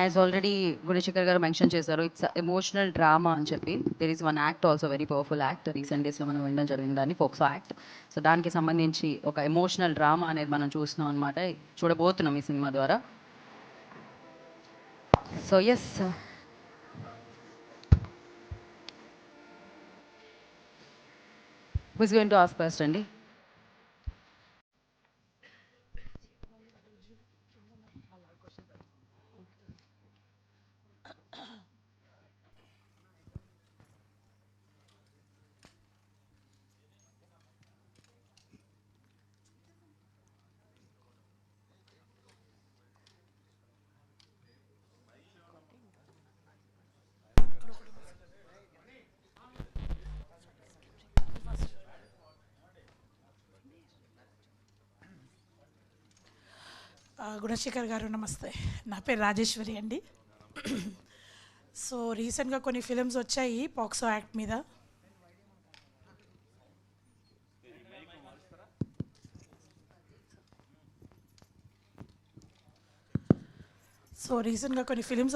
As already Gunasekhar గారు mention చేశారు, it's emotional drama అని చెప్పి. There is one act also, very powerful act, recent డేస్లో మనం వినడం జరిగింది దాన్ని, ఫోక్సో యాక్ట్. సో దానికి సంబంధించి ఒక ఎమోషనల్ డ్రామా అనేది మనం చూస్తున్నాం అనమాట, చూడబోతున్నాం ఈ సినిమా ద్వారా. So yes, who's going to ask first అండి? గుణశేఖర్ గారు నమస్తే, నా పేరు రాజేశ్వరి అండి. సో రీసెంట్గా కొన్ని ఫిలిమ్స్ వచ్చాయి పాక్సో యాక్ట్ మీద.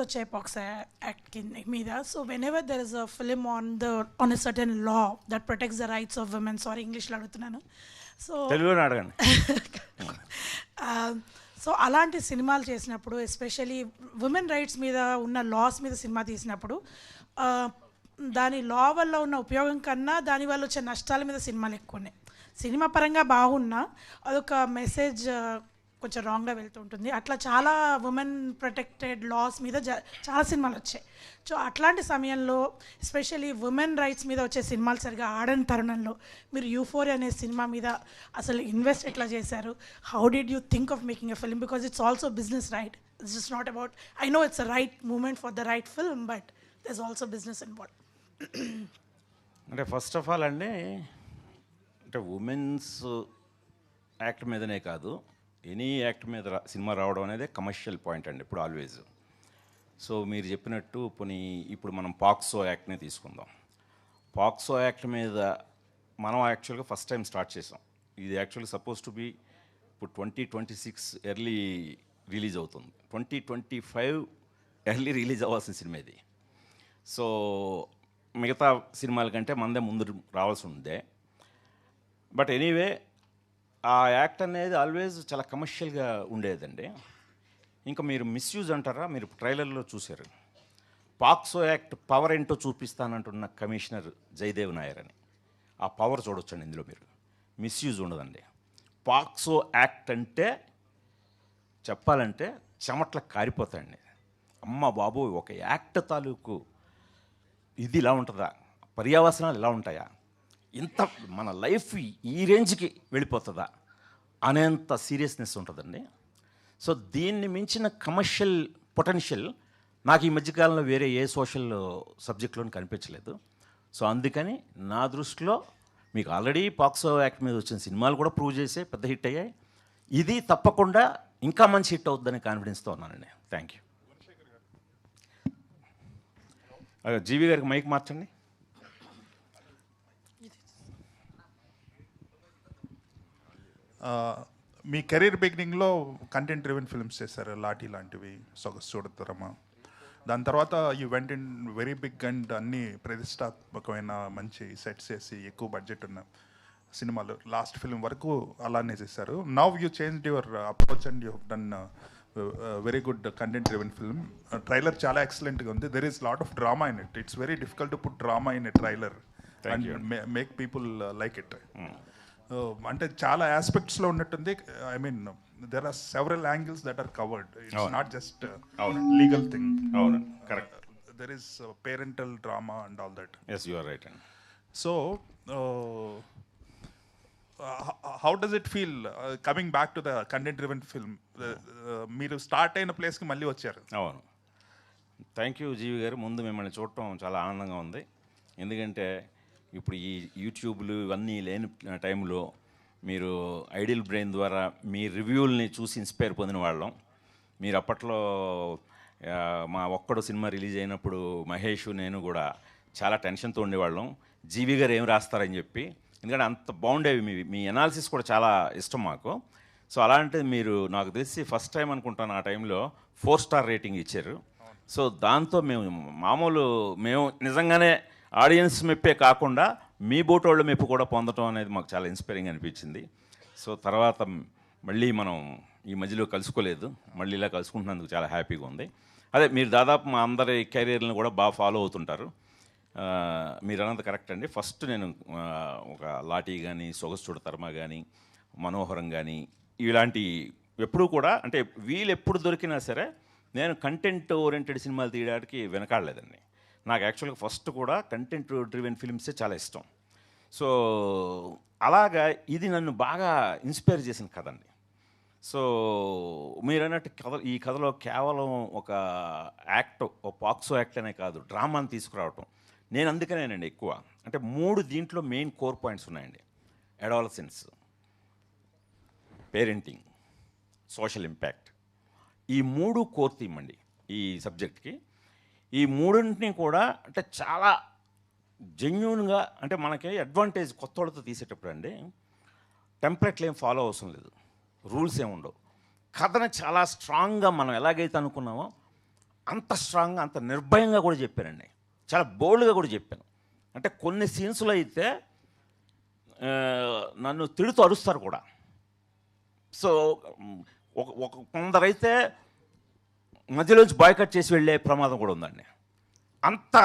వచ్చాయి పాక్సో యాక్ట్ మీద. So when ever there is a film on a certain law that protects the rights of women, sorry ఇంగ్లీష్లో అడుగుతున్నాను. సో తెలుగులో అడగండి. సో అలాంటి సినిమాలు చేసినప్పుడు, ఎస్పెషలీ ఉమెన్ రైట్స్ మీద ఉన్న లాస్ మీద సినిమా తీసినప్పుడు, దాని లా వల్ల ఉన్న ఉపయోగం కన్నా దానివల్ల వచ్చే నష్టాల మీద సినిమాలు ఎక్కువ ఉన్నాయి. సినిమా పరంగా బాగున్నా అదొక మెసేజ్ కొంచెం రాంగ్గా వెళ్తూ ఉంటుంది. అట్లా చాలా ఉమెన్ ప్రొటెక్టెడ్ లాస్ మీద చాలా సినిమాలు వచ్చాయి. సో అట్లాంటి సమయంలో ఎస్పెషల్లీ ఉమెన్ రైట్స్ మీద వచ్చే సినిమాలు సరిగా ఆడని తరుణంలో మీరు యూఫోరియా అనే సినిమా మీద అసలు ఇన్వెస్ట్ ఎట్లా చేశారు? How did you think of making a film? Because it's also business, right? It's just not about, I know it's a right moment for the right film, but there is also business involve. అంటే first of all అండి, అంటే women's act మీదనే కాదు, any act మీద cinema రావడం అనేది commercial point అండి ఇప్పుడు ఆల్వేజ్. సో మీరు చెప్పినట్టు ఇప్పుడు మనం పాక్సో యాక్ట్ని తీసుకుందాం. పాక్సో యాక్ట్ మీద మనం యాక్చువల్గా ఫస్ట్ టైం స్టార్ట్ చేసాం. ఇది యాక్చువల్గా సపోజ్ టు బి ఇప్పుడు 2026 ఎర్లీ రిలీజ్ అవుతుంది, 2025 ఎర్లీ రిలీజ్ అవ్వాల్సిన సినిమా ఇది. సో మిగతా సినిమాల కంటే మనదే ముందు రావాల్సి ఉందే. బట్ ఎనీవే, ఆ యాక్ట్ అనేది ఆల్వేజ్ చాలా కమర్షియల్గా ఉండేదండి. ఇంకా మీరు మిస్యూజ్ అంటారా? మీరు ట్రైలర్లో చూశారు, పాక్సో యాక్ట్ పవర్ ఏంటో చూపిస్తానంటున్న కమిషనర్ జయదేవ్ నాయర్ అని. ఆ పవర్ చూడొచ్చండి ఇందులో. మీరు మిస్యూజ్ ఉండదండి. పాక్సో యాక్ట్ అంటే చెప్పాలంటే చెమట్ల కారిపోతాయండి. అమ్మ బాబు, ఒక యాక్ట్ తాలూకు ఇది ఇలా ఉంటుందా, పర్యావసనాలు ఇలా ఉంటాయా, ఇంత మన లైఫ్ ఈ రేంజ్కి వెళ్ళిపోతుందా అనేంత సీరియస్నెస్ ఉంటుందండి. సో దీన్ని మించిన కమర్షియల్ పొటెన్షియల్ నాకు ఈ మధ్యకాలంలో వేరే ఏ సోషల్ సబ్జెక్ట్లోని కనిపించలేదు. సో అందుకని నా దృష్టిలో మీకు ఆల్రెడీ పాక్సో యాక్ట్ మీద వచ్చిన సినిమాలు కూడా ప్రూవ్ చేసే పెద్ద హిట్ అయ్యాయి. ఇది తప్పకుండా ఇంకా మంచి హిట్ అవుతుందని కాన్ఫిడెన్స్తో ఉన్నానండి. Thank you. జీవి గారికి మైక్ మార్చండి. మీ కెరీర్ బిగినింగ్లో కంటెంట్ డ్రివెన్ ఫిల్మ్స్ చేశారు, లాఠీ లాంటివి, సొగసు చూడతారమ్మా. దాని తర్వాత you went in very big and అన్ని ప్రతిష్టాత్మకమైన మంచి సెట్స్ చేసి ఎక్కువ బడ్జెట్ ఉన్న సినిమాలు లాస్ట్ ఫిల్మ్ వరకు అలానే చేశారు. Now you change your approach and you have done very good content driven film. Trailer చాలా ఎక్సలెంట్గా ఉంది. There is lot of drama in it. It's very difficult to put drama in a trailer and make people like it. అంటే చాలా ఆస్పెక్ట్స్లో ఉన్నట్టుంది. I mean there are several angles that are covered. It's not just legal thing. అవును, correct. There is parental drama and all that. Yes, you are right. So how does it feel coming back to the content driven film? మీరు start అయిన ప్లేస్కి మళ్ళీ వచ్చారు. అవును, thank you జీవి గారు. ముందు మిమ్మల్ని చూడటం చాలా ఆనందంగా ఉంది. ఎందుకంటే ఇప్పుడు ఈ యూట్యూబ్లు ఇవన్నీ లేని టైంలో మీరు ఐడియల్ బ్రెయిన్ ద్వారా మీ రివ్యూల్ని చూసి ఇన్స్పైర్ పొందిన వాళ్ళం. మీరు అప్పట్లో మా ఒక్కడు సినిమా రిలీజ్ అయినప్పుడు మహేష్ నేను కూడా చాలా టెన్షన్తో ఉండేవాళ్ళం, జీవి గారు ఏం రాస్తారని చెప్పి. ఎందుకంటే అంత బాగుండేవి మీ అనాలిసిస్ కూడా చాలా ఇష్టం మాకు. సో అలాంటిది మీరు నాకు తెలిసి ఫస్ట్ టైం అనుకుంటాను ఆ టైంలో 4 స్టార్ రేటింగ్ ఇచ్చారు. సో దాంతో మేము నిజంగానే ఆడియన్స్ మెప్పే కాకుండా మీ బోటోళ్ళ మెప్పు కూడా పొందడం అనేది మాకు చాలా ఇన్స్పైరింగ్ అనిపించింది. సో తర్వాత మళ్ళీ మనం ఈ మధ్యలో కలుసుకోలేదు, మళ్ళీ ఇలా కలుసుకుంటున్నందుకు చాలా హ్యాపీగా ఉంది. అదే మీరు దాదాపు మా అందరి కెరీర్లను కూడా బాగా ఫాలో అవుతుంటారు. మీరు అన్నది కరెక్ట్ అండి. ఫస్ట్ నేను ఒక లాఠీ కానీ, సొగసు చూడతర్మ కానీ, మనోహరం కానీ ఇలాంటి ఎప్పుడూ కూడా అంటే వీళ్ళు ఎప్పుడు దొరికినా సరే నేను కంటెంట్ ఓరియంటెడ్ సినిమాలు తీయడానికి వెనకాడలేదండి. నాకు యాక్చువల్గా ఫస్ట్ కూడా కంటెంట్ డ్రివెన్ ఫిల్మ్సే చాలా ఇష్టం. సో అలాగా ఇది నన్ను బాగా ఇన్స్పైర్ చేసిన కథ అండి. సో మీరు అన్నట్టు ఈ కథలో కేవలం ఒక యాక్ట్, ఒక పాక్సో యాక్ట్ అనే కాదు, డ్రామాని తీసుకురావటం నేను అందుకనేనండి ఎక్కువ. అంటే 3 దీంట్లో మెయిన్ కోర్ పాయింట్స్ ఉన్నాయండి. Adolescence, parenting, social impact. ఈ 3 కోర్ థీమ్ అండి ఈ సబ్జెక్ట్కి. ఈ 3ని కూడా అంటే చాలా జెన్యూన్గా, అంటే మనకి అడ్వాంటేజ్ కొత్త వాళ్ళతో తీసేటప్పుడు అండి టెంప్లెట్లు ఏం ఫాలో అవసరం లేదు, రూల్స్ ఏమి ఉండవు. కథను చాలా స్ట్రాంగ్గా మనం ఎలాగైతే అనుకున్నామో అంత స్ట్రాంగ్గా, అంత నిర్భయంగా కూడా చెప్పానండి. చాలా బోల్డ్గా కూడా చెప్పాను. అంటే కొన్ని సీన్స్లో అయితే నన్ను తిడుతూ అరుస్తారు కూడా. సో ఒక కొందరైతే మధ్యలోంచి బాయ్కట్ చేసి వెళ్ళే ప్రమాదం కూడా ఉందండి. అంత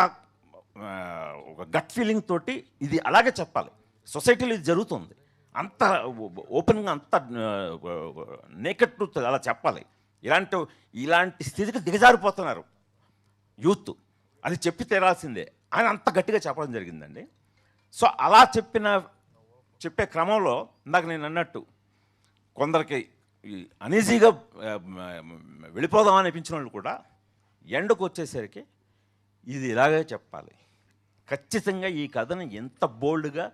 ఒక గట్ ఫీలింగ్ తోటి ఇది అలాగే చెప్పాలి. సొసైటీలో ఇది జరుగుతుంది, అంత ఓపెన్గా, అంత నేకెడ్ ట్రూత్ అలా చెప్పాలి. ఇలాంటి స్థితికి దిగజారిపోతున్నారు యూత్, అది చెప్పి తీరాల్సిందే అని అంత గట్టిగా చెప్పడం జరిగిందండి. సో అలా చెప్పే క్రమంలో ఇందాక నేను అన్నట్టు కొందరికి అనీజీగా వెళ్ళిపోదాం అనిపించిన వాళ్ళు కూడా ఎండకు వచ్చేసరికి ఇది ఇలాగే చెప్పాలి, ఖచ్చితంగా ఈ కథను ఎంత బోల్డ్గా,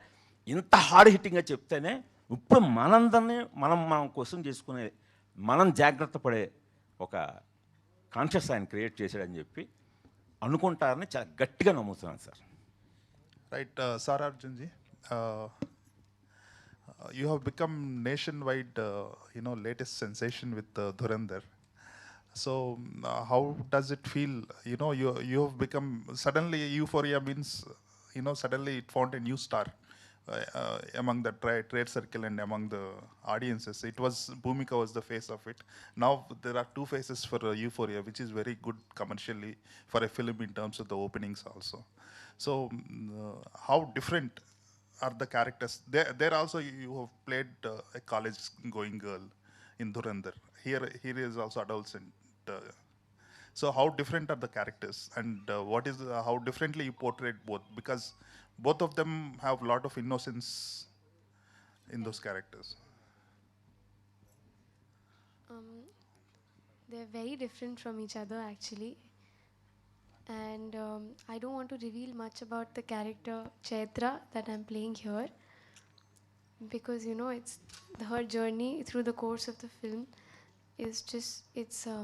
ఇంత హార్డ్ హిట్టింగ్గా చెప్తేనే ఇప్పుడు మనందరినీ మనం క్వశ్చన్ చేసుకునే, మనం జాగ్రత్త పడే ఒక కాన్షియస్ ఆయన క్రియేట్ చేశాడని చెప్పి అనుకుంటారని చాలా గట్టిగా నమ్ముతున్నాను sir. Right sir Arjun ji, you have become nationwide, latest sensation with Dhurandhar. So how does it feel? You have become suddenly Euphoria means, suddenly it found a new star among the trade circle and among the audiences. It was Bhumika was the face of it. Now there are 2 faces for Euphoria, which is very good commercially for a film in terms of the openings also. So how different are the characters? There also you have played a college-going girl in Dhurandhar. Here is also adolescent. So how different are the characters, and how differently you portrayed both? Because both of them have a lot of innocence in those characters. They're very different from each other actually. And I don't want to reveal much about the character Chaitra that I'm playing here, because it's her journey through the course of the film is just it's a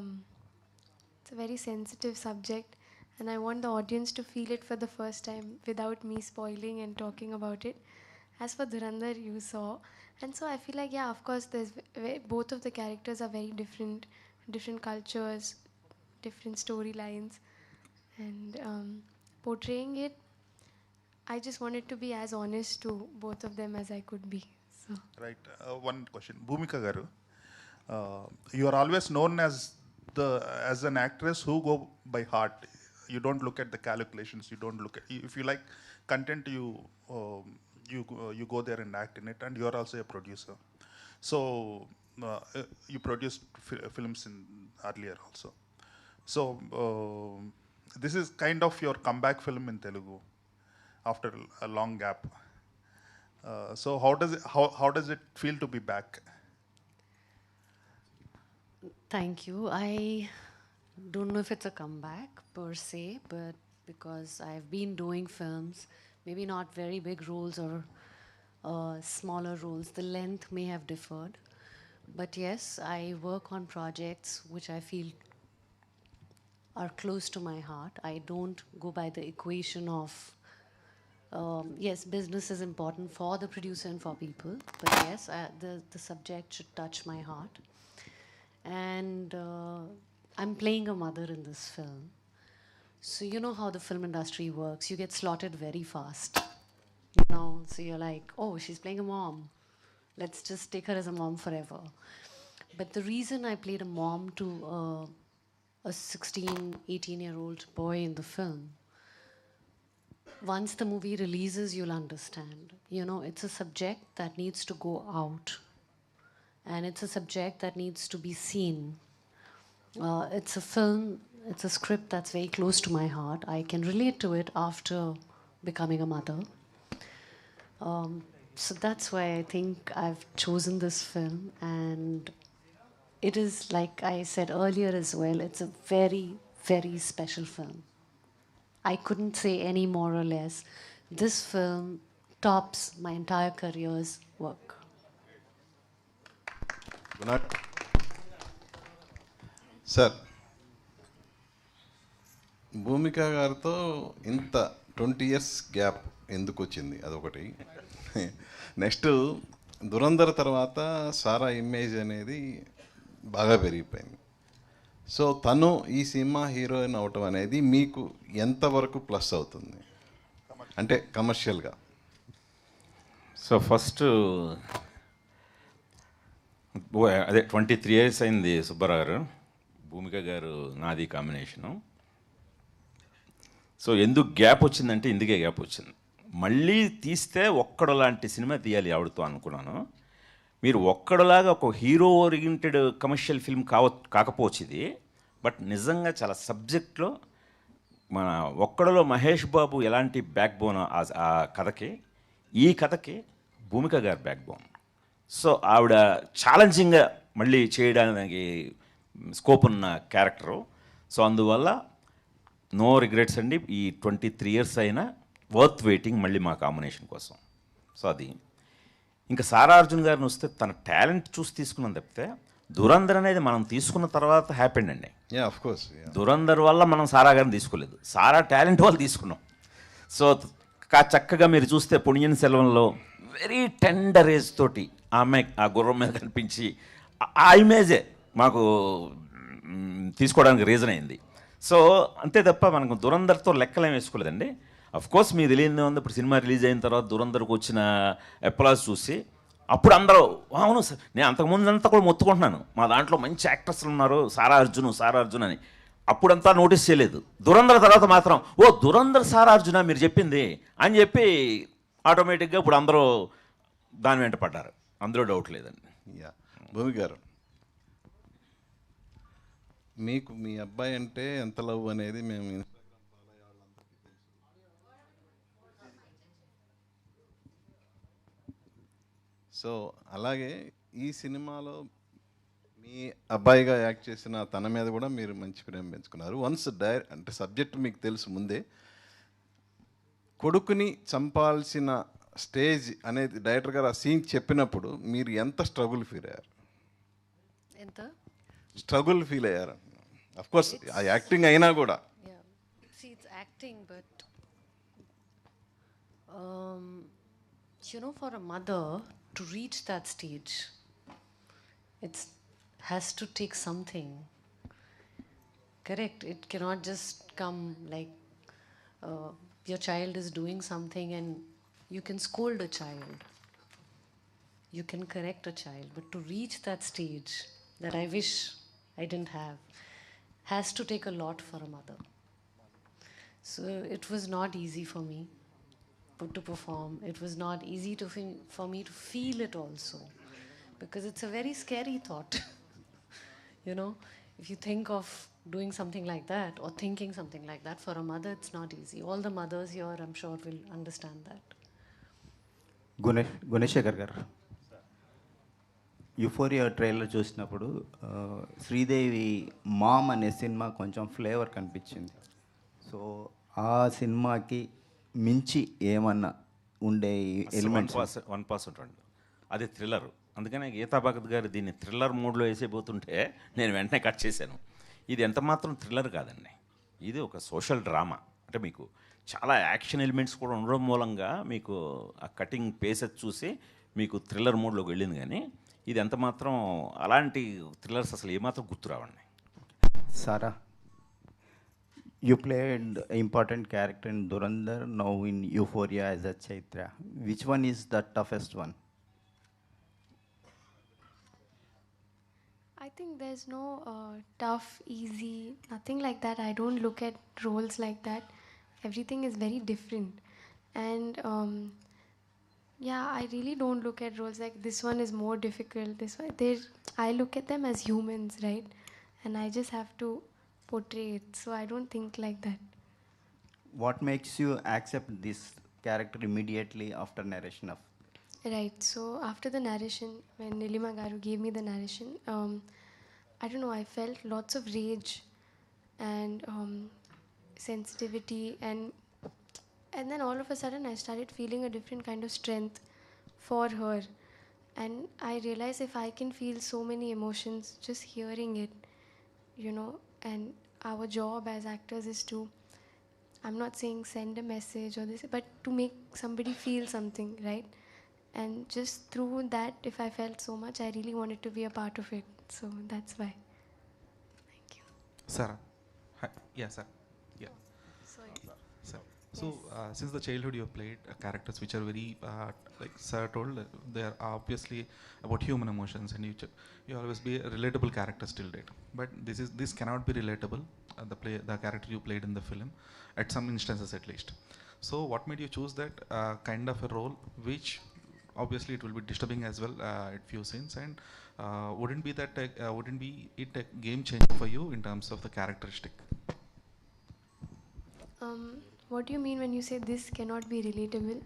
very sensitive subject, and I want the audience to feel it for the first time without me spoiling and talking about it. As for Dhurandhar, you saw, and so I feel like, yeah, of course both of the characters are very different cultures, different storylines. And portraying it, I just wanted to be as honest to both of them as I could be. So. Right. One question, Bhumika garu, you are always known as an actress who go by heart. You don't look at the calculations. You don't look at, if you like content, you go there and act in it. And you are also a producer. So you produced films in earlier also. So. This is kind of your comeback film in Telugu after a long gap. So how does it feel to be back? Thank you. I don't know if it's a comeback per se, but because I've been doing films, maybe not very big roles or smaller roles, the length may have differed. But yes, I work on projects which I feel are close to my heart. I don't go by the equation of Yes, business is important for the producer and for people, but yes, the subject should touch my heart. And I'm playing a mother in this film. So you know how the film industry works. You get slotted very fast. You know, so you're like, oh, she's playing a mom. Let's just take her as a mom forever. But the reason I played a mom to a 16, 18-year-old boy in the film, once the movie releases, you'll understand. You know, it's a subject that needs to go out. And it's a subject that needs to be seen. It's a film, it's a script that's very close to my heart. I can relate to it after becoming a mother. So that's why I think I've chosen this film. And it is, like I said earlier as well, it's a very, very special film. I couldn't say any more or less. This film tops my entire career's work. Sir, Bhumika గారితో ఇంత 20 years gap ఎందుకు వచ్చింది? అదొకటి. Next, Dhurandhar తర్వాత సారా image అనేది బాగా పెరిగిపోయింది. So తను ఈ సినిమా హీరోయిన్ అవటం అనేది మీకు ఎంతవరకు ప్లస్ అవుతుంది, అంటే కమర్షియల్గా? సో ఫస్ట్ అదే 23 years అయింది సుబ్బారావు గారు, భూమిక గారు నాది కాంబినేషను. సో ఎందుకు గ్యాప్ వచ్చిందంటే ఇందుకే గ్యాప్ వచ్చింది. మళ్ళీ తీస్తే ఒక్కడు లాంటి సినిమా తీయాలి ఆవిడతో అనుకున్నాను. మీరు ఒక్కడులాగా ఒక హీరో ఓరియంటెడ్ కమర్షియల్ ఫిల్మ్ కాకపోవచ్చు ఇది, బట్ నిజంగా చాలా సబ్జెక్ట్లో మన ఒక్కడులో మహేష్ బాబు ఎలాంటి బ్యాక్ బోన్ ఆ కథకి, ఈ కథకి భూమిక గారి బ్యాక్ బోన్. సో ఆవిడ ఛాలెంజింగ్గా మళ్ళీ చేయడానికి స్కోప్ ఉన్న క్యారెక్టరు. సో అందువల్ల నో రిగ్రెట్స్ అండి. ఈ 23 years అయినా వర్త్ వెయిటింగ్ మళ్ళీ మా కాంబినేషన్ కోసం. సో అది ఇంకా సారా అర్జున్ గారిని వస్తే తన టాలెంట్ చూసి తీసుకున్నాం తప్పితే, దురంధర్ అనేది మనం తీసుకున్న తర్వాత హ్యాపీ అండి. ఆఫ్ కోర్స్, దురంధర్ వల్ల మనం సారా గారిని తీసుకోలేదు, సారా టాలెంట్ వాళ్ళు తీసుకున్నాం. సో చక్కగా మీరు చూస్తే పొన్నియిన్ సెల్వంలో వెరీ టెండర్ ఏజ్ తోటి ఆ అమ్మాయి ఆ గుర్రం మీద కనిపించి ఆ ఇమేజే మాకు తీసుకోవడానికి రీజన్ అయింది. సో అంతే తప్ప మనకు దురంధర్తో లెక్కలేం వేసుకోలేదండి. అఫ్ కోర్స్ మీకు తెలియదే ఉంది, ఇప్పుడు సినిమా రిలీజ్ అయిన తర్వాత దురంధర్కి వచ్చిన అప్లాజ్ చూసి అప్పుడు అందరూ అవును సార్, నేను అంతకుముందు అంతా కూడా మొత్తుకుంటున్నాను మా దాంట్లో మంచి యాక్టర్స్లు ఉన్నారు సారా అర్జున్ అని. అప్పుడంతా నోటీస్ చేయలేదు. దురంధర్ తర్వాత మాత్రం ఓ దురంధర్ సారా అర్జున మీరు చెప్పింది అని చెప్పి ఆటోమేటిక్గా ఇప్పుడు అందరూ దాని వెంట పడ్డారు, అందులో డౌట్ లేదండి. యా, భూమి గారు, మీకు మీ అబ్బాయి అంటే ఎంత లవ్ అనేది మేము సో అలాగే ఈ సినిమాలో మీ అబ్బాయిగా యాక్ట్ చేసిన తన మీద కూడా మీరు మంచి ప్రేమ పెంచుకున్నారు. వన్స్ అంటే సబ్జెక్ట్ మీకు తెలుసు ముందే, కొడుకుని చంపాల్సిన స్టేజ్ అనేది డైరెక్టర్ గారు ఆ సీన్ చెప్పినప్పుడు మీరు ఎంత స్ట్రగుల్ ఫీల్ అయ్యారు? స్ట్రగుల్ ఫీల్ అయ్యారు? అఫ్ కోర్స్ ఆ యాక్టింగ్ అయినా కూడా. It's acting, but you know, for a mother to reach that stage, it has to take something. Correct? It cannot just come like your child is doing something and you can scold a child, you can correct a child, but to reach that stage that I wish I didn't have has to take a lot for a mother. So it was not easy for me to perform. It was not easy for me to feel it also, because it's a very scary thought. You know, if you think of doing something like that or thinking something like that, for a mother it's not easy. All the mothers here, I'm sure, will understand that. Gunasekhar గారు, euphoria trailer చూసినప్పుడు Sridevi ma'am అనే cinema కొంచెం flavour కనిపించింది. So ఆ సినిమాకి మించి ఏమన్నా ఉండే ఎలిమెంట్స్? 1% అండి, అది థ్రిల్లర్. అందుకనే గీతా భగత్ గారు దీన్ని థ్రిల్లర్ మూడ్లో వేసేపోతుంటే నేను వెంటనే కట్ చేశాను. ఇది ఎంత మాత్రం థ్రిల్లర్ కాదండి, ఇది ఒక సోషల్ డ్రామా. అంటే మీకు చాలా యాక్షన్ ఎలిమెంట్స్ కూడా ఉండడం మూలంగా మీకు ఆ కటింగ్ పేసెస్ చూసి మీకు థ్రిల్లర్ మోడ్లోకి వెళ్ళింది. కానీ ఇది ఎంత మాత్రం అలాంటి థ్రిల్లర్స్ అసలు ఏమాత్రం గుర్తురావండి. Sara, you played an important character in Durandar, now in Euphoria as a Chaitra. Which one is the toughest one? I think there's no tough, easy, nothing like that. I don't look at roles like that. Everything is very different. And yeah, I really don't look at roles like this one is more difficult. This one, I look at them as humans, right? And I just have to portray it. So I don't think like that. What makes you accept this character immediately after narration of? Right. So after the narration, when Nilima Garu gave me the narration, I don't know, I felt lots of rage and sensitivity, and then all of a sudden I started feeling a different kind of strength for her. And I realized if I can feel so many emotions just hearing it, you know, and our job as actors is to, I'm not saying send a message or this, but to make somebody feel something, right? And just through that, if I felt so much, I really wanted to be a part of it. So that's why. Thank you. Sarah. Hi. Yeah, sir. Yeah. Sorry. Sir. So, since the childhood you have played characters which are very, like Sir told, they are obviously about human emotions, and you always be a relatable character till date. But this cannot be relatable. The character you played in the film, at some instances at least. So, what made you choose that kind of a role, which obviously it will be disturbing as well at few scenes, and wouldn't be it a game changer for you in terms of the characteristic? What do you mean when you say this cannot be relatable?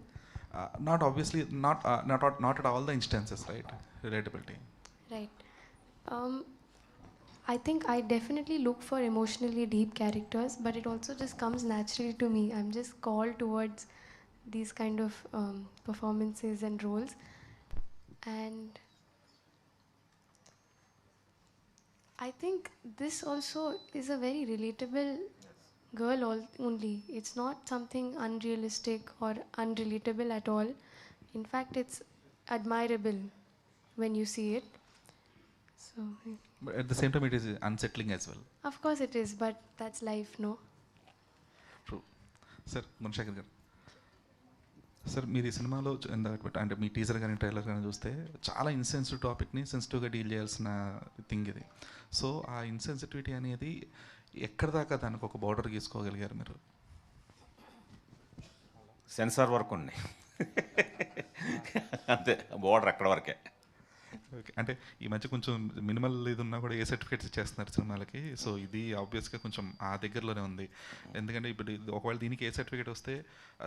Not obviously, not at all the instances, right? Relatability. Right. I think I definitely look for emotionally deep characters, but it also just comes naturally to me. I'm just called towards these kind of performances and roles. And I think this also is a very relatable girl only. It's not something unrealistic or unrelatable at all. In fact, it's admirable when you see it. So, But at the same time, it is unsettling as well. of course it is, but that's life, no? True. Sir, Manshakar garu. Sir మీరు ఈ సినిమాలో అంటే మీ teaser కానీ trailer కానీ చూస్తే చాలా insensitive టాపిక్ని సెన్సిటివ్గా డీల్ చేయాల్సిన థింగ్ ఇది. సో ఆ ఇన్సెన్సిటివిటీ అనేది ఎక్కడ దాకా దానికి ఒక బార్డర్ గీసుకోగలిగారు మీరు? సెన్సార్ వరకు ఉన్నాయి అంతే, బోర్డర్ అక్కడ వరకే. ఓకే, అంటే ఈ మధ్య కొంచెం మినిమల్ ఇది ఉన్నా కూడా ఏ సర్టిఫికేట్స్ ఇచ్చేస్తున్నారు సినిమాలకి. సో ఇది ఆబ్వియస్గా కొంచెం ఆ దగ్గరలోనే ఉంది. ఎందుకంటే ఇప్పుడు ఒకవేళ దీనికి ఏ సర్టిఫికేట్ వస్తే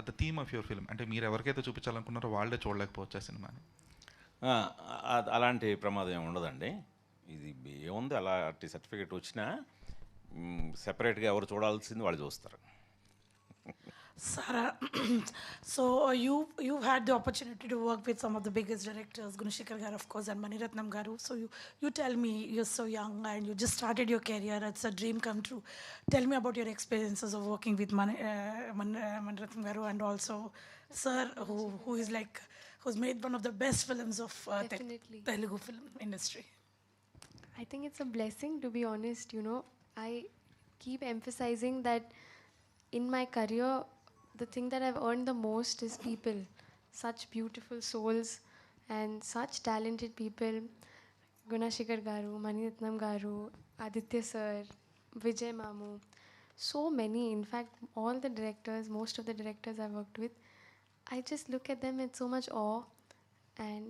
the theme of your film, అంటే మీరు ఎవరికైతే చూపించాలనుకున్నారో వాళ్ళే చూడలేకపోవచ్చు ఆ సినిమాని. అలాంటి ప్రమాదం ఏమి ఉండదండి. ఇది ఏముంది, అలాంటి సర్టిఫికేట్ వచ్చినా సెపరేట్గా ఎవరు చూడాల్సింది వాళ్ళు చూస్తారు. Sara, so you've had the opportunity to work with some of the biggest directors, Gunashekhar garu, of course, and Mani Ratnam garu. So you tell me, you're so young and you just started your career. It's a dream come true. Tell me about your experiences of working with Mani Ratnam garu, and also Sir, who is like, who's made one of the best films of Definitely. Telugu film industry. I think it's a blessing, to be honest. You know, I keep emphasizing that in my career, the thing that I've earned the most is people. Such beautiful souls and such talented people. Gunashekhar garu, Mani Ratnam garu, Aditya sir, Vijay Mamu. So many. In fact, all the directors, most of the directors I've worked with, I just look at them with so much awe. And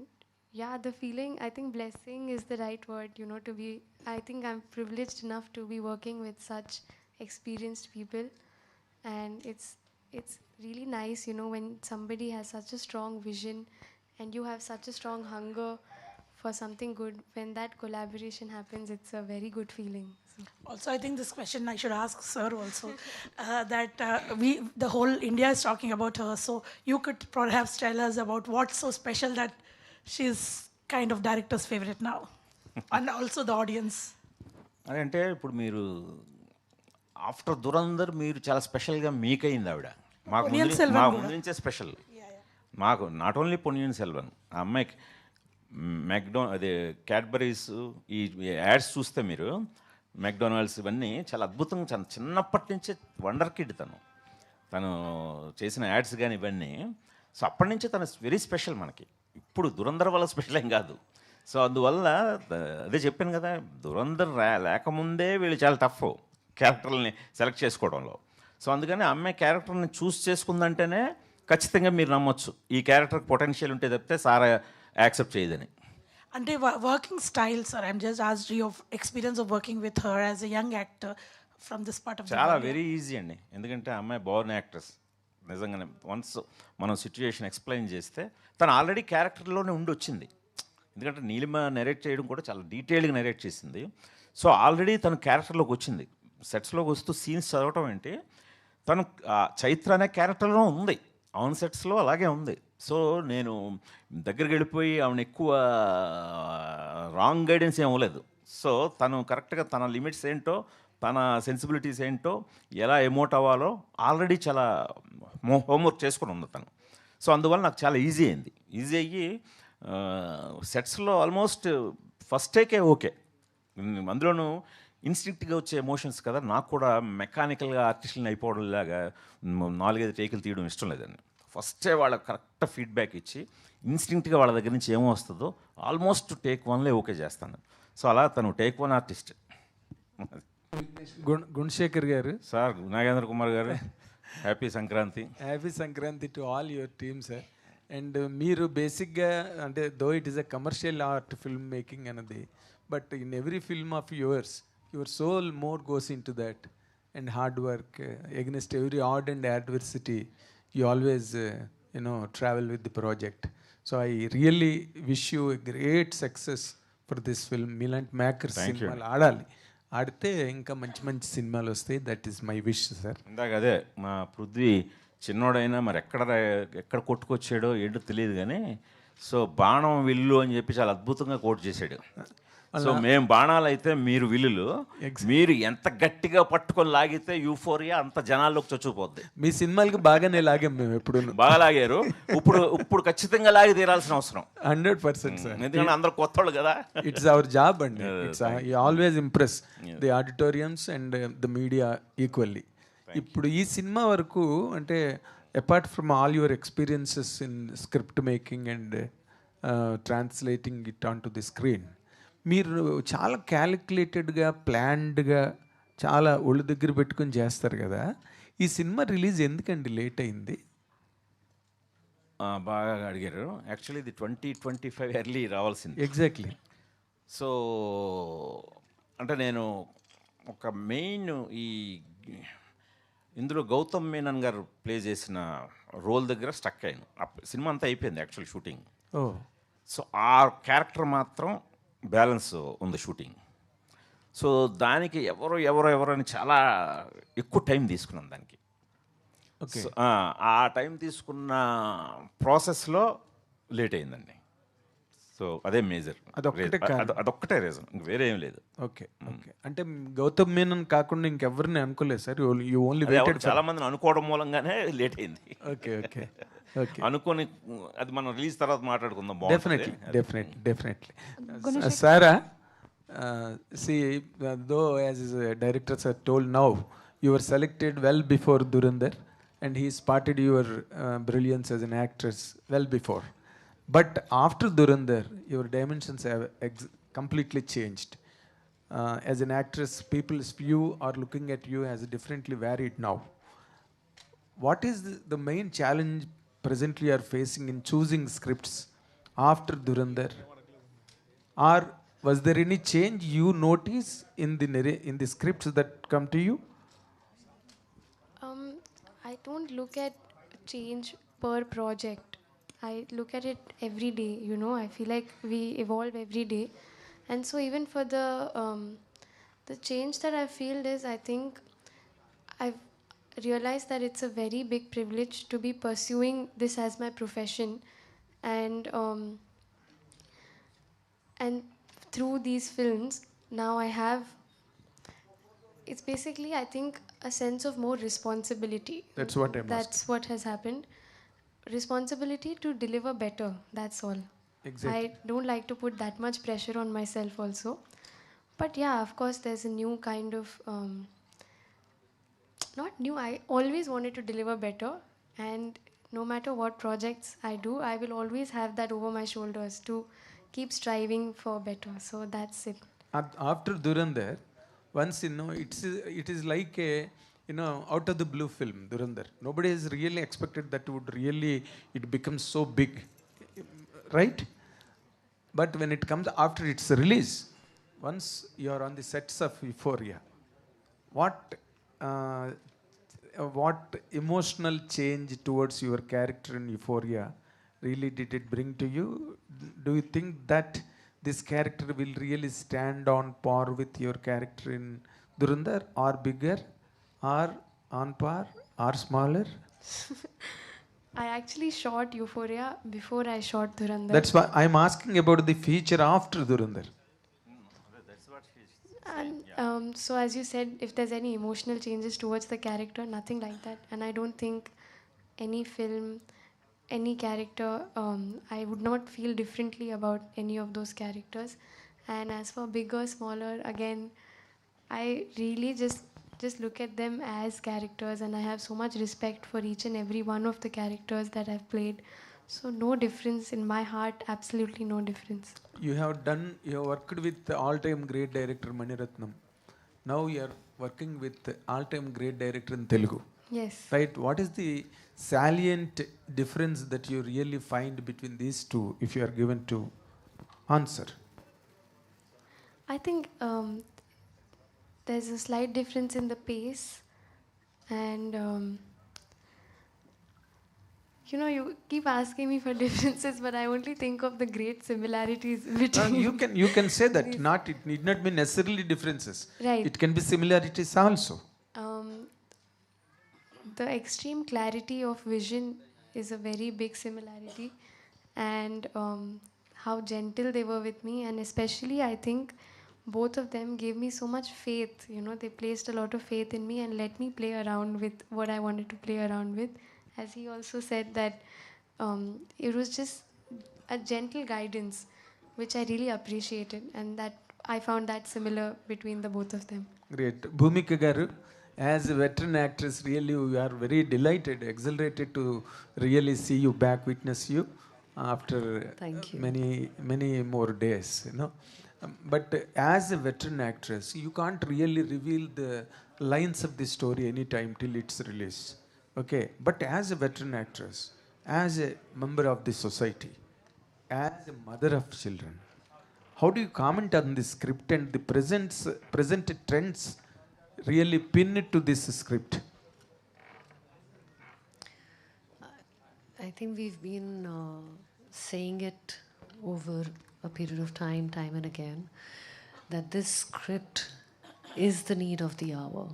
yeah, the feeling, I think blessing is the right word, you know, to be, I think I'm privileged enough to be working with such experienced people. And it's really nice, you know, when somebody has such a strong vision and you have such a strong hunger for something good. When that collaboration happens, it's a very good feeling. So. Also, I think this question I should ask Sir also, that the whole India is talking about her. So you could perhaps tell us about what's so special that she's kind of director's favorite now, and also the audience. అంటే ఇప్పుడు మీరు after Dhurandhar మీరు చాలా స్పెషల్గా మీకైంది ఆవిడ. మాకు పొన్నియిన్ సెల్వన్ కూడా. ముందు నుంచే స్పెషల్ మాకు. నాట్ ఓన్లీ పొన్నియిన్ సెల్వన్, ఆ అమ్మాయికి అదే క్యాడ్బరీస్ ఈ యాడ్స్ చూస్తే మీరు మెక్డొనాల్డ్స్ ఇవన్నీ చాలా అద్భుతంగా, చాలా చిన్నప్పటి నుంచే వండర్ కిడ్ తను చేసిన యాడ్స్ కానీ ఇవన్నీ. సో అప్పటి నుంచే తను వెరీ స్పెషల్ మనకి. ఇప్పుడు దురంధర్ వల్ల స్పెషల్ ఏం కాదు. సో అందువల్ల అదే చెప్పాను కదా, దురంధర్ లేకముందే వీళ్ళు చాలా టఫ్ క్యారెక్టర్ని సెలెక్ట్ చేసుకోవడంలో. సో అందుకని అమ్మాయి క్యారెక్టర్ని చూస్ చేసుకుందంటేనే ఖచ్చితంగా మీరు నమ్మొచ్చు ఈ క్యారెక్టర్కి పొటెన్షియల్ ఉంటే తప్పితే సారా యాక్సెప్ట్ చేయదని. అంటే working style sir, I'm just asked you experience of working with her as a young actor from this part of చాలా వెరీ ఈజీ అండి. ఎందుకంటే ఆ అమ్మాయి బోర్న్ యాక్ట్రెస్ నిజంగానే. వన్స్ మనం సిచ్యుయేషన్ ఎక్స్ప్లెయిన్ చేస్తే తను ఆల్రెడీ క్యారెక్టర్లోనే ఉండి వచ్చింది. ఎందుకంటే నీలిమ నెరేట్ చేయడం కూడా చాలా డీటెయిల్గా నెరేట్ చేసింది. సో ఆల్రెడీ తను క్యారెక్టర్లోకి వచ్చింది. సెట్స్లోకి వస్తూ సీన్స్ చదవటం ఏంటి, తను చైత్ర అనే క్యారెక్టర్లో ఉంది, ఆన్ సెట్స్లో అలాగే ఉంది. సో నేను దగ్గరికి వెళ్ళిపోయి ఆమెను ఎక్కువ రాంగ్ గైడెన్స్ ఏం అవ్వలేదు. సో తను కరెక్ట్గా తన లిమిట్స్ ఏంటో, తన సెన్సిబిలిటీస్ ఏంటో, ఎలా ఎమోట్ అవ్వాలో ఆల్రెడీ చాలా హోంవర్క్ చేసుకుని ఉంది తను. సో అందువల్ల నాకు చాలా ఈజీ అయింది. ఈజీ అయ్యి సెట్స్లో ఆల్మోస్ట్ ఫస్ట్ టేకే ఓకే. అందులోనూ ఇన్స్టింక్ట్గా వచ్చే ఎమోషన్స్ కదా, నాకు కూడా మెకానికల్గా ఆర్టిస్టులని అయిపోవడంలాగా 4-5 టేకులు తీయడం ఇష్టం లేదండి. ఫస్టే వాళ్ళకి కరెక్ట్ ఫీడ్బ్యాక్ ఇచ్చి ఇన్స్టింక్ట్గా వాళ్ళ దగ్గర నుంచి ఏమో వస్తుందో ఆల్మోస్ట్ టేక్ 1లే ఓకే చేస్తాను. సో అలా తను టేక్ 1 ఆర్టిస్ట్. గుణశేఖర్ గారు, సార్ నాగేంద్ర కుమార్ గారు, happy Sankranti. Happy Sankranti to all your team sir. And మీరు బేసిక్గా అంటే though it is a commercial art film making అన్నది, but in every film of your soul more goes into that and hard work against every odd and adversity you always travel with the project. So I really wish you a great success for this film. మీలాంటి makers సినిమాలు ఆడాలి, ఆడితే ఇంకా మంచి మంచి సినిమాలు వస్తాయి. That is my wish sir. ఇందాక అదే మా పృథ్వీ చిన్నోడైనా మరి ఎక్కడ కొట్టుకొచ్చాడో ఏంటో తెలియదు కానీ, సో బాణం విల్లు అని చెప్పి చాలా అద్భుతంగా కోట్ చేశాడు. సో మేము బాణాలు అయితే మీరు విల్లులు, మీరు ఎంత గట్టిగా పట్టుకొని లాగితే యూఫోరియా అంత జనాల్లోకి చొచ్చుకుపోద్ది. మీ సినిమాలకి బాగానే లాగాం మేము, ఎప్పుడు బాగా లాగారు. ఇప్పుడు ఖచ్చితంగా లాగి తీరాల్సిన అవసరం 100% సార్. ఎందుకంటే అందరూ కొత్త వాళ్ళు కదా. ఇట్స్ అవర్ జాబ్ అండి. You always impress the auditoriums and the media equally. ఇప్పుడు ఈ సినిమా వరకు అంటే apart from all your experiences in script making and translating it on to the screen, మీరు చాలా క్యాలిక్యులేటెడ్గా ప్లాన్డ్గా చాలా ఒళ్ళు దగ్గర పెట్టుకొని చేస్తారు కదా. ఈ సినిమా రిలీజ్ ఎందుకండి లేట్ అయింది? బాగా అడిగారు. యాక్చువల్లీ ఇది 2025 ఎర్లీ రావాల్సింది. ఎగ్జాక్ట్లీ. సో అంటే నేను ఒక మెయిన్ ఇందులో గౌతమ్ మేనన్ గారు ప్లే చేసిన రోల్ దగ్గర స్టక్ అయ్యాను. సినిమా అంతా అయిపోయింది యాక్చువల్ షూటింగ్. సో ఆ క్యారెక్టర్ మాత్రం బ్యాలెన్స్ ఉంది షూటింగ్. సో దానికి ఎవరో అని చాలా ఎక్కువ టైం తీసుకున్నాం దానికి. ఆ టైం తీసుకున్న ప్రాసెస్లో లేట్ అయిందండి. సో అదే మేజర్, అదొక్కటే రీజన్, ఇంక వేరే ఏం లేదు. ఓకే. అంటే గౌతమ్ మేనన్ కాకుండా ఇంకెవరిని అనుకోలేదు సార్, యూ ఓన్లీ వెయిటెడ్. చాలా మందిని అనుకోవడం మూలంగానే లేట్ అయింది. ఓకే. అనుకోని అది మనం రిలీజ్ తర్వాత మాట్లాడుకుందాం. Definitely. Sarah, see, though as directors are told now, you were selected well before Dhurandhar and he spotted your brilliance as an actress well before. But after Dhurandhar, your dimensions have completely changed. As an actress, people's view are looking at you as differently varied now. What is the main challenge presently you are facing in choosing scripts after Dhurandhar? Or was there any change you notice in the scripts that come to you? I don't look at change per project. I look at it every day, I feel like we evolve every day. And so even for the change that I feel is, I think I've realized that it's a very big privilege to be pursuing this as my profession. And through these films, now I have, it's basically, I think, a sense of more responsibility. That's what I'm That's what has happened. Responsibility to deliver better. That's all. Exactly. I don't like to put that much pressure on myself also. But yeah, of course, there's a new kind of not new. I always wanted to deliver better, and no matter what projects I do, I will always have that over my shoulders to keep striving for better. So that's it. After Durandar, once it is like a out of the blue film, Durandar. Nobody has really expected that would really it becomes so big, right? But when it comes after its release, once you are on the sets of Euphoria, what what emotional change towards your character in Euphoria really did it bring to you? Do you think that this character will really stand on par with your character in Durandar, or bigger, or on par, or smaller? I actually shot Euphoria before I shot Dhurandhar. That's why I'm asking about the feature after Durandar. And so, as you said, if there's any emotional changes towards the character, nothing like that. And I don't think any film, any character, I would not feel differently about any of those characters. And as for bigger, smaller, again, I really just look at them as characters, and I have so much respect for each and every one of the characters that I've played. So no difference in my heart, absolutely no difference. You have worked with the all-time great director Mani Ratnam. Now you are working with the all-time great director in Telugu. Yes. Right? What is the salient difference that you really find between these two, if you are given to answer? I think there's a slight difference in the pace, and you keep asking me for differences, but I only think of the great similarities between. You can say that. It need not be necessarily differences. Right. It can be similarities also. The extreme clarity of vision is a very big similarity, and how gentle they were with me, and especially I think both of them gave me so much faith. They placed a lot of faith in me and let me play around with what I wanted to play around with. As he also said that it was just a gentle guidance, which I really appreciated, and that I found that similar between the both of them. Great. Bhumika Garu, as a veteran actress, really we are very delighted, exhilarated to really see you back, witness you after Thank you. many more days. But as a veteran actress, you can't really reveal the lines of the story anytime till it's released. Okay, but as a veteran actress, as a member of the society, as a mother of children, how do you comment on the script and the present trends really pin it to this script? I think we've been saying it over a period of time and again, that this script is the need of the hour.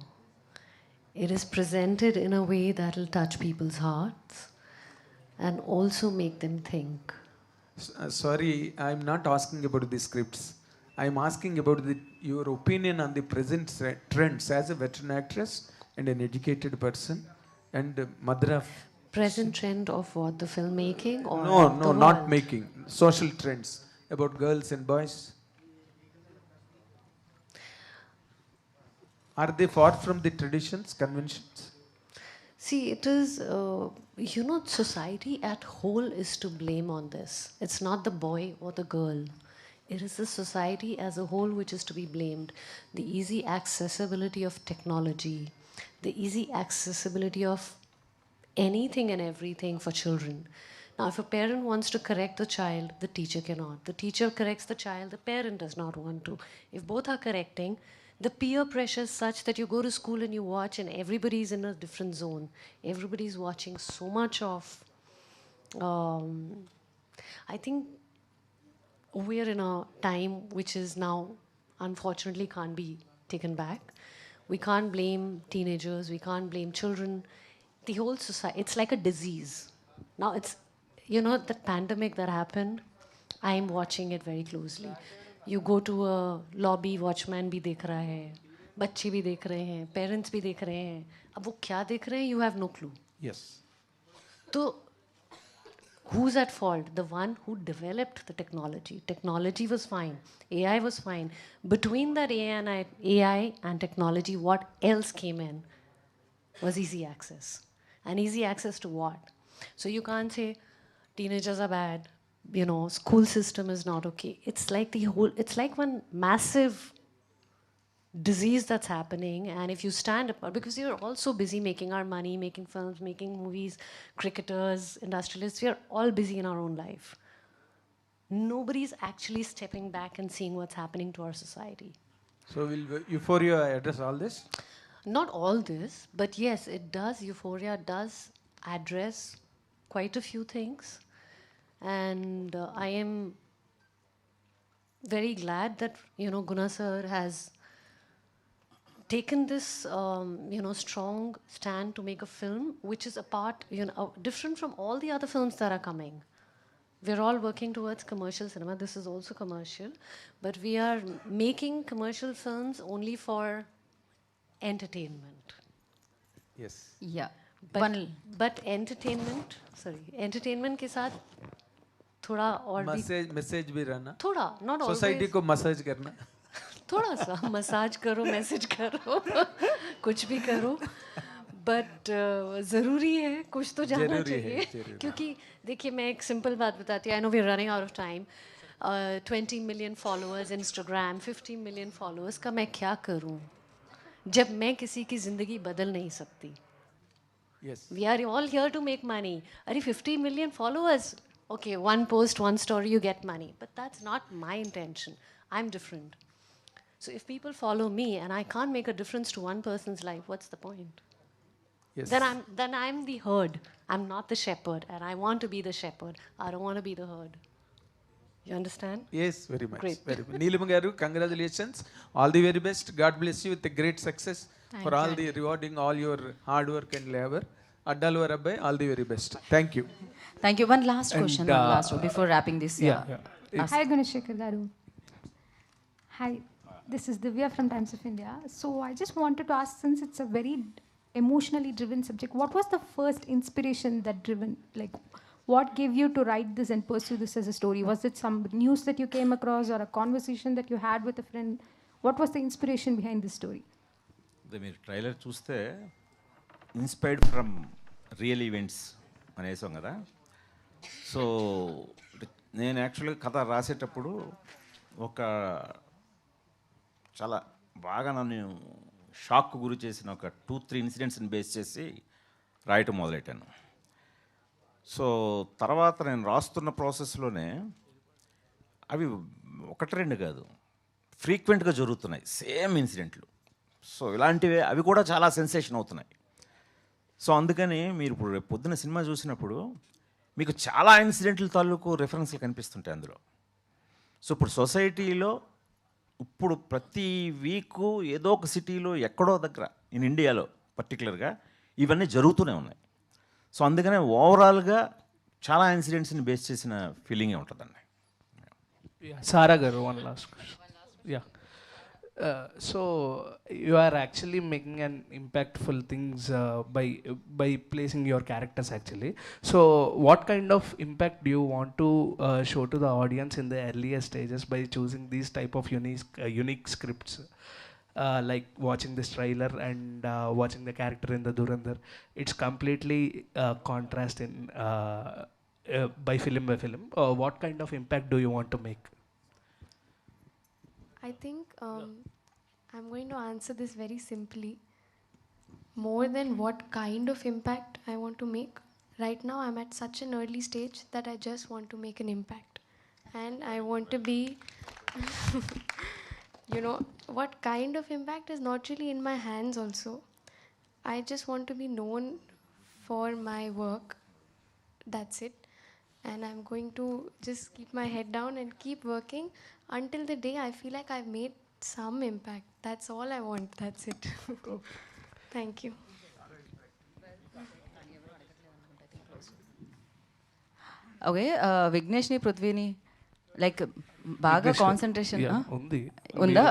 It is presented in a way that will touch people's hearts and also make them think. Sorry, I'm not asking about the scripts. I'm asking about your opinion on the present trends as a veteran actress and an educated person and mother of... Present trend of what? The filmmaking or No, the not world? making. Social trends about girls and boys. Are they far from the traditions, conventions? See, it is, society at whole is to blame on this. It's not the boy or the girl. It is the society as a whole which is to be blamed. The easy accessibility of technology, the easy accessibility of anything and everything for children. Now, if a parent wants to correct the child, the teacher cannot. The teacher corrects the child, the parent does not want to. If both are correcting, the peer pressure is such that you go to school and you watch and everybody's in a different zone. Everybody's watching so much of... I think we're in a time which is now, unfortunately, can't be taken back. We can't blame teenagers, we can't blame children. The whole society, it's like a disease. Now it's, the pandemic that happened, I'm watching it very closely. You go to a lobby, watchman bhi dekh raha hai. बच्चे भी देख रहे हैं, parents भी देख रहे हैं. अब वो क्या देख रहे हैं, you have no clue. Yes. So, who's at fault? The one who developed the technology. Technology was fine. AI was fine. Between that AI and technology, what else came in was easy access. And easy access to what? So you can't say teenagers are bad, school system is not okay. It's like one massive disease that's happening, and if you stand up, because you're all so busy making our money, making films, making movies, cricketers, industrialists, we are all busy in our own life. Nobody's actually stepping back and seeing what's happening to our society. So will Euphoria address all this? Not all this, but yes, it does. Euphoria does address quite a few things, and I am very glad that Guna sir has taken this strong stand to make a film which is apart, different from all the other films that are coming. We're all working towards commercial cinema. This is also commercial, but we are making commercial films only for entertainment. Yes. Yeah. But entertainment के साथ थोड़ा और भी message भी रहना, थोड़ा, not always. Society को massage करना, थोड़ा सा मसाज करो, मैसेज करो, कुछ भी करो, बट ज़रूरी है, कुछ तो जाना चाहिए. क्योंकि देखिए, मैं एक सिंपल बात बताती हूँ. I know we are running out of time. 20 million followers Instagram, 50 million followers का मैं क्या करूँ जब मैं किसी की ज़िंदगी बदल नहीं सकती. yes, We are all here to make money. अरे 50 million followers, okay, one post, one story, you get money. But that's not my intention. I'm different. So if people follow me and I can't make a difference to one person's life, what's the point? yes. Then I'm the herd. I'm not the shepherd, and I want to be the shepherd. I don't want to be the herd. You understand? Yes, very much. Great. Very much. Neelima garu, congratulations. All the very best. God bless you with a great success for all the rewarding all your hard work and labor. Addalu Rabbai, all the very best. Thank you. Thank you. One last question, one last one before wrapping this. Hi, Gunashekhar Garu. Hi, this is Divya from Times of India. So I just wanted to ask, since it's a very emotionally driven subject, what was the first inspiration that what gave you to write this and pursue this as a story? Was it some news that you came across or a conversation that you had with a friend? What was the inspiration behind this story? మీరు trailer చూస్తే inspired from real events అనేసాం కదా. So నేను యాక్చువల్గా కథ రాసేటప్పుడు ఒక చాలా బాగా నన్ను షాక్ గురి చేసిన ఒక 2-3 ఇన్సిడెంట్స్ని బేస్ చేసి రాయటం మొదలెట్టాను. సో తర్వాత నేను రాస్తున్న ప్రాసెస్లోనే అవి 1-2 కాదు, ఫ్రీక్వెంట్గా జరుగుతున్నాయి సేమ్ ఇన్సిడెంట్లు. సో ఇలాంటివి అవి కూడా చాలా సెన్సేషన్ అవుతున్నాయి. సో అందుకని మీరు ఇప్పుడు రేపు పొద్దున సినిమా చూసినప్పుడు మీకు చాలా ఇన్సిడెంట్ల తాలూకు రెఫరెన్స్లు కనిపిస్తుంటాయి అందులో. సో ఇప్పుడు సొసైటీలో ఇప్పుడు ప్రతి వీకు ఏదో ఒక సిటీలో ఎక్కడో దగ్గర ఇన్ ఇండియాలో పర్టికులర్గా ఇవన్నీ జరుగుతూనే ఉన్నాయి. సో అందుకనే ఓవరాల్గా చాలా ఇన్సిడెంట్స్ని బేస్ చేసిన ఫీలింగే ఉంటుందండి. Sara Garu, one last question. Yeah. So you are actually making an impactful things by placing your characters actually. So what kind of impact do you want to show to the audience in the earlier stages by choosing these type of unique scripts? Like watching this trailer and watching the character in the Dhurandhar, it's completely contrast in by film. What kind of impact do you want to make? I think I'm going to answer this very simply. More than what kind of impact I want to make, right now I'm at such an early stage that I just want to make an impact. And I want to be, what kind of impact is not really in my hands also. I just want to be known for my work. That's it. And I'm going to just keep my head down and keep working until the day I feel like I've made some impact. That's all I want. That's it. Thank you. Okay, విఘ్నేష్ని పృథ్వీని బాగా కాన్సన్ట్రేషన్ ఉంది. ఉందా?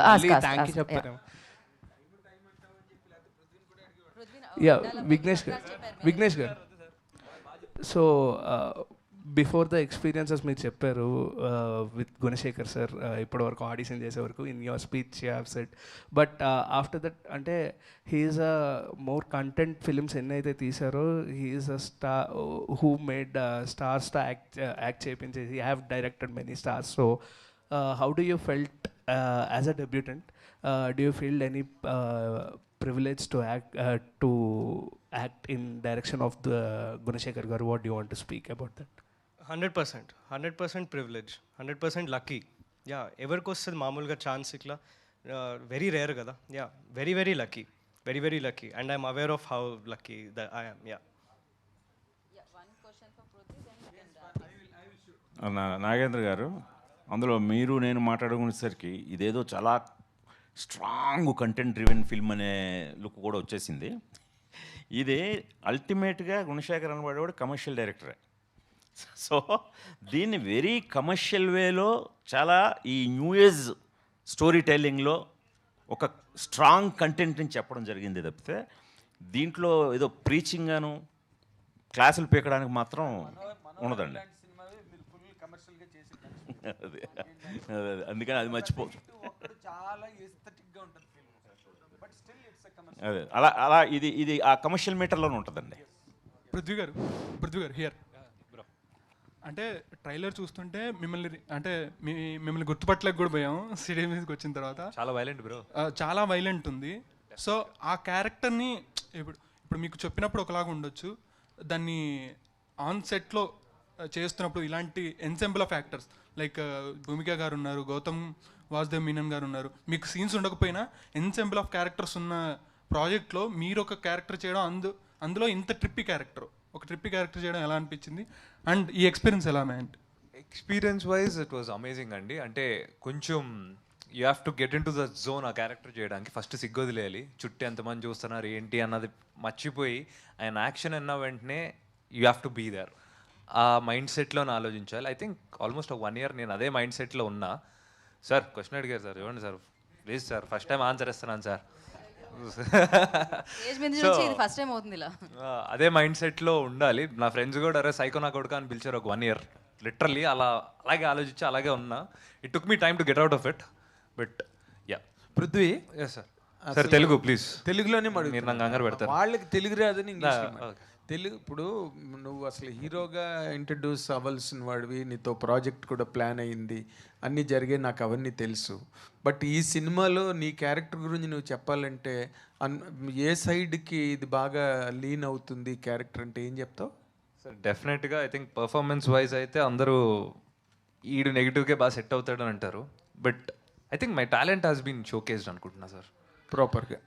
Thank you చెప్పారు. Yeah Vighnesh గారు so before the experiences మీరు చెప్పారు విత్ గుణశేఖర్ సార్ ఇప్పటివరకు ఆడిషన్ చేసే వరకు in your speech you have said but after that అంటే he is a more content films ఎన్నైతే తీసారో he is a star who made stars to act చేయించేసి he have directed many stars so how do you felt as a debutante do you feel any privilege to act in direction of the Gunashekhar garu? What do you want to speak about that? 100% privilege, 100% lucky. Yeah, ఎవరికి వస్తుంది మామూలుగా chance ఇట్లా very rare కదా. Yeah very lucky, very lucky, and I'm aware of how lucky I am. Yeah Nagendra గారు, అందులో మీరు నేను మాట్లాడుకునేసరికి ఇదేదో చాలా స్ట్రాంగ్ కంటెంట్ డ్రివెన్ ఫిల్మ్ అనే లుక్ కూడా వచ్చేసింది. ఇది అల్టిమేట్గా గుణశేఖర్ అనబడేవాడు కమర్షియల్ డైరెక్టరే. సో దీన్ని వెరీ కమర్షియల్ వేలో చాలా ఈ న్యూ ఏజ్ స్టోరీ టెల్లింగ్లో ఒక స్ట్రాంగ్ కంటెంట్ని చెప్పడం జరిగింది తప్పితే దీంట్లో ఏదో ప్రీచింగ్ గాను క్లాసులు పీకడానికి మాత్రం ఉండదండి. అదే అందుకని అది మర్చిపో. అదే అలా ఇది ఆ కమర్షియల్ మీటర్లోనే ఉంటుందండి. పృథ్వీ గారు హియర్ అంటే ట్రైలర్ చూస్తుంటే మిమ్మల్ని గుర్తుపట్టలేక కూడా పోయాం స్టేడియం మీదకి వచ్చిన తర్వాత. చాలా వైలెంట్ బ్రో, చాలా వైలెంట్ ఉంది. సో ఆ క్యారెక్టర్ని ఇప్పుడు మీకు చెప్పినప్పుడు ఒకలాగా ఉండొచ్చు, దాన్ని ఆన్ సెట్లో చేస్తున్నప్పుడు ఇలాంటి ఎన్సెంబుల్ ఆఫ్ యాక్టర్స్ లైక్ భూమిక గారు ఉన్నారు, గౌతమ్ వాసుదేవ్ మీనన్ గారు ఉన్నారు, మీకు సీన్స్ ఉండకపోయినా ఎన్సెంబుల్ ఆఫ్ క్యారెక్టర్స్ ఉన్న ప్రాజెక్ట్లో మీరు ఒక క్యారెక్టర్ చేయడం, అందులో ఇంత ట్రిప్పీ క్యారెక్టర్ చేయడం ఎలా అనిపించింది అండ్ ఈ ఎక్స్పీరియన్స్ ఎలా man? Experience wise it was amazing అండి. అంటే కొంచెం you have to get in to the zone ఆ క్యారెక్టర్ చేయడానికి. ఫస్ట్ సిగ్గొదిలేయాలి, చుట్టూ ఎంతమంది చూస్తున్నారు ఏంటి అన్నది మర్చిపోయి ఆయన యాక్షన్ అన్న వెంటనే you have to be there. ఆ మైండ్ సెట్లోనే ఆలోచించాలి. ఐ థింక్ ఆల్మోస్ట్ ఒక 1 year నేను అదే మైండ్ సెట్లో ఉన్నా. సార్ క్వశ్చన్ అడిగారు సార్, ఇవ్వండి sir please sir, first time answer ఇస్తున్నాను సార్. అదే మైండ్ సెట్లో ఉండాలి. నా ఫ్రెండ్స్ కూడా అరే సైకో నా కొడుకు అని పిలిచారు ఒక 1 year. లిటరల్లీ అలాగే ఆలోచించి అలాగే ఉన్నా. It took me time to get out of it. But yeah Prithvi sir sir Telugu please. తెలుగులోనే మీరు నాకు కంగారు పెడతారు. వాళ్ళకి తెలుగు రాదని తెలుగు. ఇప్పుడు నువ్వు అసలు హీరోగా ఇంట్రడ్యూస్ అవ్వాల్సిన వాడివి, నీతో ప్రాజెక్ట్ కూడా ప్లాన్ అయ్యింది, అన్నీ జరిగే, నాకు అవన్నీ తెలుసు. బట్ ఈ సినిమాలో నీ క్యారెక్టర్ గురించి నువ్వు చెప్పాలంటే ఏ సైడ్కి ఇది బాగా లీన్ అవుతుంది క్యారెక్టర్ అంటే ఏం చెప్తావు? సార్ డెఫినెట్గా ఐ థింక్ పర్ఫార్మెన్స్ వైజ్ అయితే అందరూ ఈడు నెగిటివ్కే బాగా సెట్ అవుతాడు అని అంటారు. But I think my talent has been showcased అనుకుంటున్నా సార్.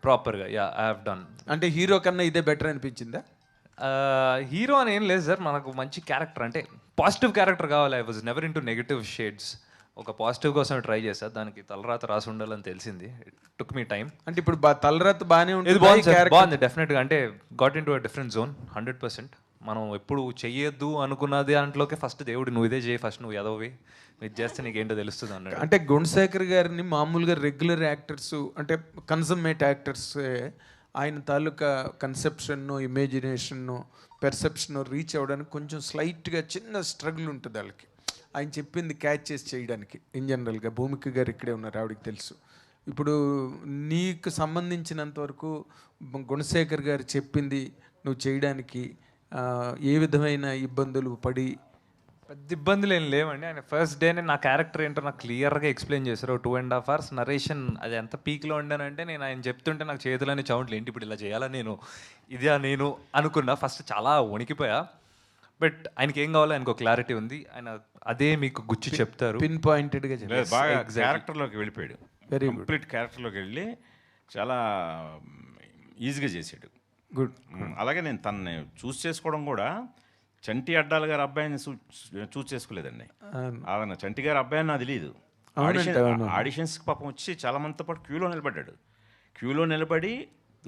ప్రాపర్గా యా ఐ హావ్ డన్. అంటే హీరో కన్నా ఇదే బెటర్ అనిపించిందా? హీరో అని ఏం లేదు సార్, మనకు మంచి క్యారెక్టర్ అంటే పాజిటివ్ క్యారెక్టర్ కావాలి. I was never in to negative shades. ఒక పాజిటివ్ కోసం ట్రై చేశాను, దానికి తలరాత రాసి ఉండాలని తెలిసింది. It took me time. అంటే ఇప్పుడు తలరాత బాగానే ఉంటుంది, బాగుంది డెఫినెట్గా. అంటే got in to a different zone 100%. మనం ఎప్పుడు చెయ్యొద్దు అనుకున్నది దాంట్లోకి ఫస్ట్ దేవుడు నువ్వు ఇదే చేయి, ఫస్ట్ నువ్వు ఎదవవి, ఇది చేస్తే నీకేంటో తెలుస్తుంది అన్నాడు. అంటే గుణశేఖర్ గారిని మామూలుగా రెగ్యులర్ యాక్టర్స్ అంటే కన్సమ్మేట్ యాక్టర్స్ ఆయన తాలూకా కన్సెప్షన్ను, ఇమేజినేషన్ను, పెర్సెప్షన్ను రీచ్ అవ్వడానికి కొంచెం స్లైట్గా చిన్న స్ట్రగుల్ ఉంటుంది వాళ్ళకి. ఆయన చెప్పింది క్యాచ్ చేసి చేయడానికి ఇన్ జనరల్గా. భూమిక గారు ఇక్కడే ఉన్నారు, ఆవిడకి తెలుసు. ఇప్పుడు నీకు సంబంధించినంతవరకు గుణశేఖర్ గారు చెప్పింది నువ్వు చేయడానికి ఏ విధమైన ఇబ్బందులు పడి? పెద్ద ఇబ్బందులు ఏం లేవండి. ఆయన ఫస్ట్ డేనే నా క్యారెక్టర్ ఏంటో నాకు క్లియర్గా ఎక్స్ప్లెయిన్ చేశారు. 2.5 hours నరేషన్. అది ఎంత పీక్లో ఉండానంటే నేను ఆయన చెప్తుంటే నాకు చేతులని చౌంట్లు ఏంటి ఇప్పుడు ఇలా చేయాలా నేను అనుకున్నా. ఫస్ట్ చాలా వణికిపోయా. బట్ ఆయనకి ఏం కావాలో ఆయనకు క్లారిటీ ఉంది. ఆయన అదే మీకు గుచ్చి చెప్తారు, పిన్ పాయింటెడ్గా బాగా క్యారెక్టర్లోకి వెళ్ళిపోయాడు. కంప్లీట్ క్యారెక్టర్లోకి వెళ్ళి చాలా ఈజీగా చేసాడు. గుడ్. అలాగే నేను తనని చూస్ చేసుకోవడం కూడా చంటి అడ్డాల గారి అబ్బాయిని చూస్ చేసుకోలేదండి. ఆయన చంటి గారి అబ్బాయి నాకు తెలియదు. ఆడిషన్స్కి పాపం వచ్చి చాలా మందితో పాటు క్యూలో నిలబడ్డాడు. క్యూలో నిలబడి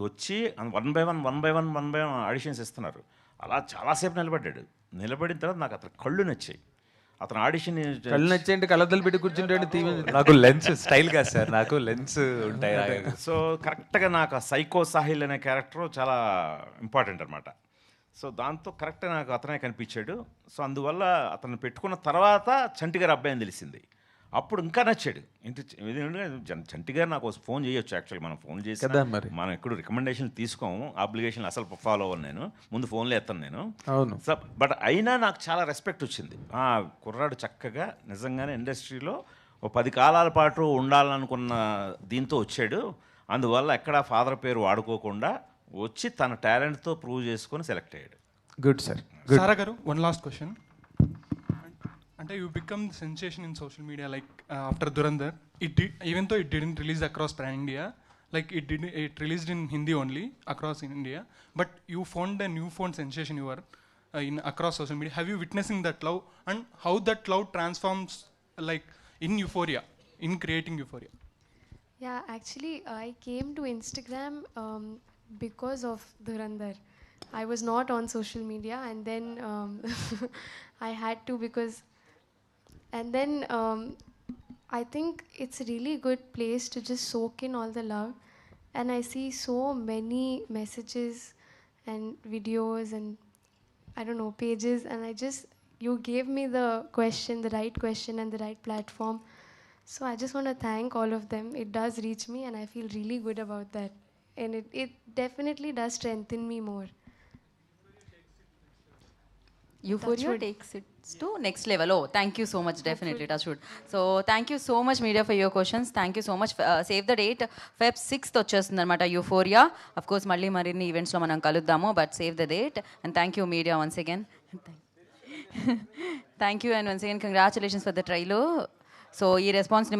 వచ్చి 1 by 1 ఆడిషన్స్ ఇస్తున్నారు. అలా చాలాసేపు నిలబడ్డాడు. నిలబడిన తర్వాత నాకు అతను కళ్ళు నచ్చాయి. అతను ఆడిషన్ కళ్ళు నచ్చేయండి, కళ్ళద్దలు పెట్టి కూర్చుంటే తీవి. నాకు లెన్స్ స్టైల్ కాదు సార్, నాకు లెన్స్ ఉంటాయి. సో కరెక్ట్గా నాకు ఆ సైకో సాహిల్ అనే క్యారెక్టర్ చాలా ఇంపార్టెంట్ అనమాట. సో దాంతో కరెక్ట్గా నాకు అతనే కనిపించాడు. సో అందువల్ల అతను పెట్టుకున్న తర్వాత చంటి గారి అబ్బాయి తెలిసింది. అప్పుడు ఇంకా నచ్చాడు. చంటి గారు నాకు ఫోన్ చేయొచ్చు, యాక్చువల్లీ మనం ఫోన్ చేసి మనం ఎప్పుడు రికమెండేషన్లు తీసుకోము, అబ్లిగేషన్లు అసలు ఫాలో అవ్వను నేను, ముందు ఫోన్లో ఎత్తాను నేను. అవును. సో బట్ అయినా నాకు చాలా రెస్పెక్ట్ వచ్చింది. కుర్రాడు చక్కగా నిజంగానే ఇండస్ట్రీలో ఓ 10 కాలాల పాటు ఉండాలనుకున్న దీంతో వచ్చాడు. అందువల్ల ఎక్కడ ఫాదర్ పేరు వాడుకోకుండా వచ్చి తన టాలెంట్తో ప్రూవ్ చేసుకొని సెలెక్ట్ అయ్యాడు. Good sir. సారా గారు, వన్ లాస్ట్ క్వశ్చన్. అంటే you become the sensation in social media like after Dhurandhar. Even though it didn't release across pan India, like it released in Hindi only across in India, but you found a newfound sensation you are in across social media. Have you witnessing that love and how that love transforms like in Euphoria, in creating Euphoria? Yeah, actually I came to Instagram because of Dhurandhar. I was not on social media, and then I had to because, and then I think it's a really good place to just soak in all the love. And I see so many messages and videos and I don't know, pages, and you gave me the right question and the right platform. So I just want to thank all of them. It does reach me and I feel really good about that. And it definitely does strengthen me more. Euphoria takes it to next level. Oh, thank you so much. Definitely, Touchwood. So, thank you so much, media, for your questions. Thank you so much. Save the date. Feb 6th వచ్చేస్తుంది అనమాట Euphoria. Of course, మళ్ళీ మరిన్ని ఈవెంట్స్లో మనం కలుద్దాము. But save the date. And thank you, media, once again. Thank you, and once again, congratulations for the trailer. So, ఈ రెస్పాన్స్ని